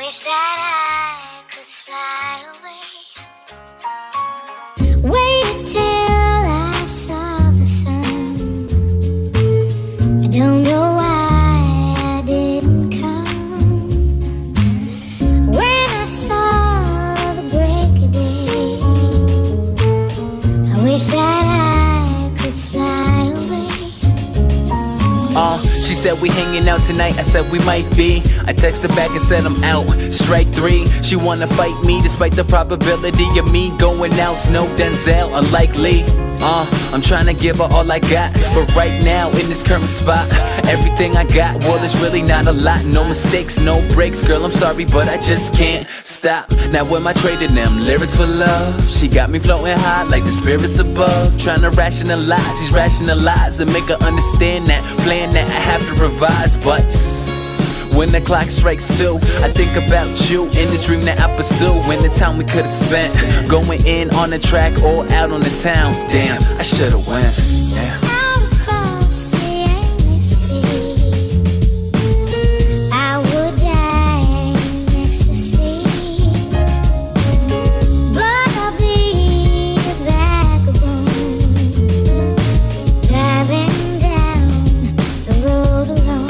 wish that I could fly away. Waited till I saw the sun. I don't know why I didn't come. When I saw the break of day, I wish that I could fly away. She said we hanging out tonight, I said we might be. I texted back and said I'm out, strike three. She wanna fight me despite the probability of me going out's no Denzel, unlikely. I'm trying to give her all I got, but right now in this current spot, everything I got, well it's really not a lot. No mistakes, no breaks, girl I'm sorry but I just can't stop. Now am I trading them lyrics for love? She got me floating high like the spirits above, trying to rationalize these rationalize and make her understand that plan that I have to revise. But when the clock strikes 2, I think about you in the dream that I pursue. In the time we could've spent going in on the track or out on the town. Damn, I should've went. Yeah. Out across the endless sea, I would die in ecstasy, but I'll be a vagabond, driving down the road alone.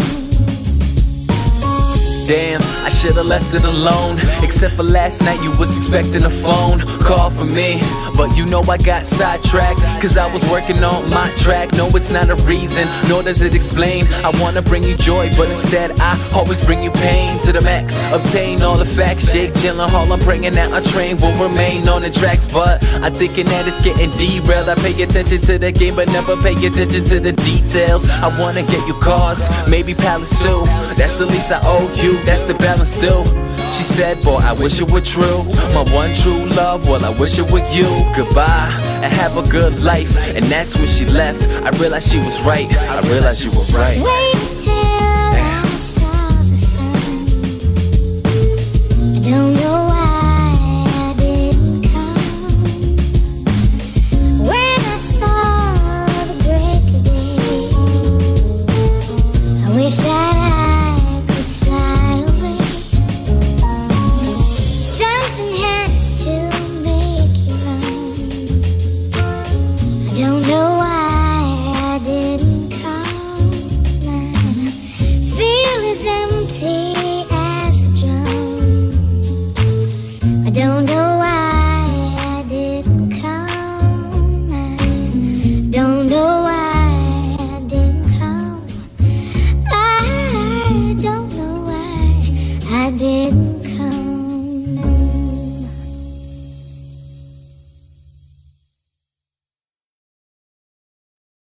Damn, I should've left it alone. Except for last night you was expecting a phone call from me, but you know I got sidetracked, cause I was working on my track. No, it's not a reason, nor does it explain. I wanna bring you joy, but instead I always bring you pain to the max. Obtain all the facts, Jake Gyllenhaal, I'm praying that our train will remain on the tracks. But I'm thinking that it's getting derailed. I pay attention to the game but never pay attention to the details. I wanna get you cars, maybe Palace too. That's the least I owe you, that's the balance still. She said, boy, I wish it were true. My one true love, well, I wish it were you. Goodbye, and have a good life. And that's when she left. I realized she was right. I realized you were right.